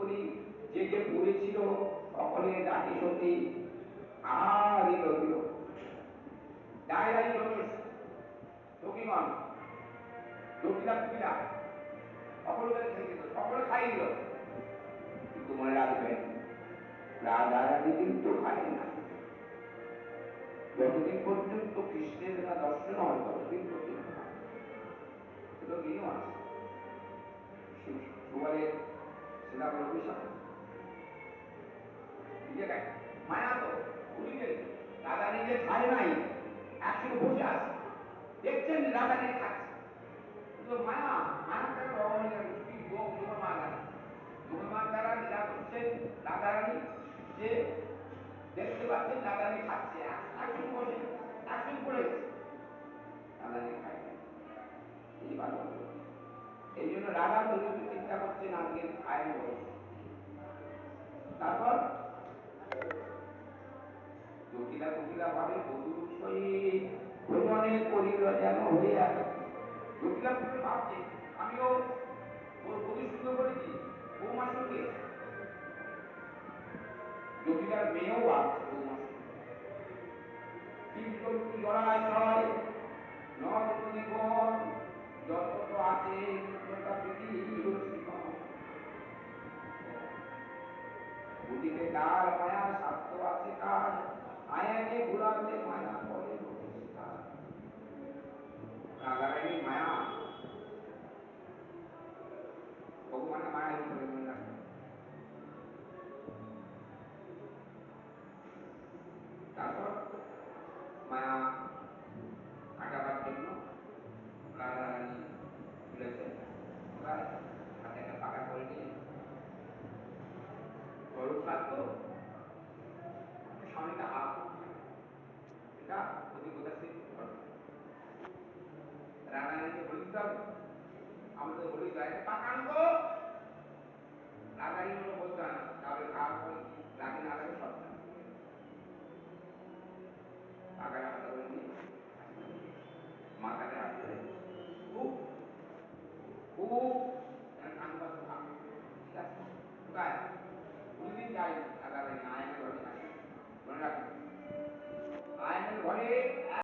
করি জেগে পড়েছিল সকলে ডাকে সতী আর এলো দিল দায়রাই যত সখীগণ জটিলা কুটিলা সকলকে খেয়ে দিল, সকলে খাইয়ে দিল, কিন্তু মনে রাখবেন রাধারানী কিন্তু খায় না। যতদিন পর্যন্ত কৃষ্ণের না দর্শন হয় ততদিন পর্যন্ত খায়, এটা নিয়ম আছে। সুবলের সেটা বড় অভিশাপ। নিজে খায় মায়া তো ভুলে গেছে রাধা নিজে খায় নাই, একসঙ্গে বসে আছে, দেখছেন রাধা নিয়ে খাচ্ছে, কিন্তু মায়া মায়ার দ্বারা ভগবানের দ্বারা কি যোগের মায়া দ্বারা, যোগের মায়ার দ্বারা লীলা করছেন রাধারানী, যে দেখতে পাচ্ছেন রাধারানী খাচ্ছে, একসঙ্গে বসে একসঙ্গে পড়ে গেছে, রাধারানী খায় নাই, এই ভাগবত বলছে। এই জন্য রাধা পর্যন্ত চিন্তা করছেন আজকে খায়নি বলে। তারপর জটিলা কুটিলা ভাবে বধূর সহিত ভোজনে করিল যেন হয়ে একা। জটিলা কুটিলা ভাবছে আমিও ওর বধূ সুন্দর করেছি, বৌমা সঙ্গে। জটিলার মেয়েও ভাবছে বৌমা সঙ্গে। জীব জন্তু জলাশয় নদ নদী বন যত তো আছে নিত্যতা পৃথিবীর শ্রীমন, বুঝিতে কার মায়া স্বার্থ আছে কার, আয়াকে ভুলালে মায়া করে বহিষ্কার। রাধারানীর মায়া ভগবানের মায়ার উপরে, মনে রাখবেন। তারপর মায়া কাটাবার জন্য রাধারানী তুলেছেন, এবার হাতে একটা পাকা করে নিয়ে গরমকাল তো একটু সামনেটা হাওয়া করছে, এটা অধিকতা সিদ্ধ দরকার। রাধারানীকে বলে দিতে হবে, আমাদের বলে দিতে হবে পাকানো গো। রাধারানী বলে